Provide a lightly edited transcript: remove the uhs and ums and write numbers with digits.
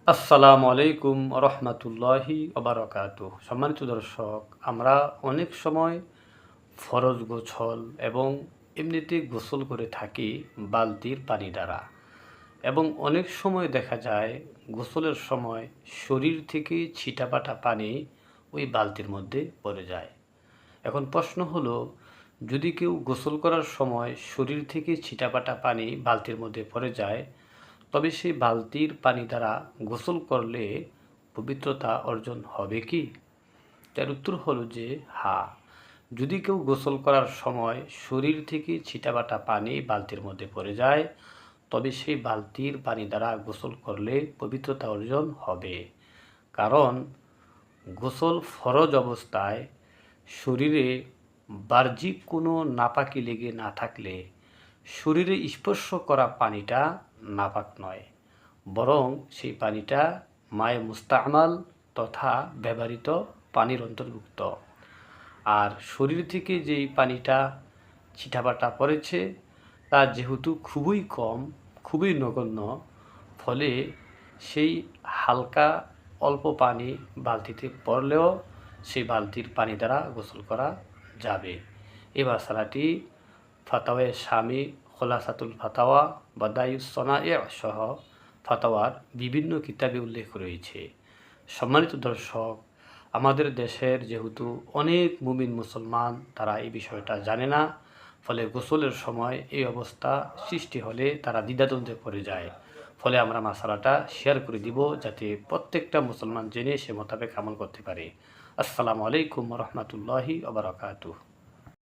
আসসালামু আলাইকুম রহমতুল্লাহি ওবারাকাতুহ। সম্মানিত দর্শক, আমরা অনেক সময় ফরজ গোসল এবং এমনিতে গোসল করে থাকি বালতির পানি দ্বারা, এবং অনেক সময় দেখা যায় গোসলের সময় শরীর থেকে ছিটাপাটা পানি ওই বালতির মধ্যে পড়ে যায়। এখন প্রশ্ন হলো, যদি কেউ গোসল করার সময় শরীর থেকে ছিটাপাটা পানি বালতির মধ্যে পড়ে যায়, তবে সেই বালতির পানি দ্বারা গোসল করলে পবিত্রতা অর্জন হবে কি? তার উত্তর হলো যে হ্যাঁ। যদি কেউ গোসল করার সময় শরীর থেকে ছিটাবাটা পানি বালতির মধ্যে পড়ে যায়, তবে সেই বালতির পানি দ্বারা গোসল করলে পবিত্রতা অর্জন হবে। কারণ গোসল ফরজ অবস্থায় শরীরে বাহ্যিক কোনো নাপাকি লেগে না থাকলে শরীরে স্পর্শ করা পানিটা নাপাক নয়, বরং সেই পানিটা মায়ে মুস্তামাল তথা ব্যবহৃত পানির অন্তর্ভুক্ত। আর শরীর থেকে যেই পানিটা ছিটাবাটা পড়েছে তা যেহেতু খুবই কম, খুবই নগণ্য, ফলে সেই হালকা অল্প পানি বালতিতে পড়লেও সেই বালতির পানি দ্বারা গোসল করা যাবে। এই মশালাটি ফাতাওয়ে স্বামী, খোলাসাতুল ফাতাওয়া, বাদায়ুস সনায়ে সহ ফাতাওয়ার বিভিন্ন কিতাবে উল্লেখ রয়েছে। সম্মানিত দর্শক, আমাদের দেশের যেহেতু অনেক মুমিন মুসলমান তারা এই বিষয়টা জানে না, ফলে গোসলের সময় এই অবস্থা সৃষ্টি হলে তারা দ্বিধাদ্বন্দ্বে পড়ে যায়। ফলে আমরা মাসালাটা শেয়ার করে দিব, যাতে প্রত্যেকটা মুসলমান জেনে সে মোতাবেক আমল করতে পারে। আসসালামু আলাইকুম রহমতুল্লাহি ওয়া বারাকাতুহু।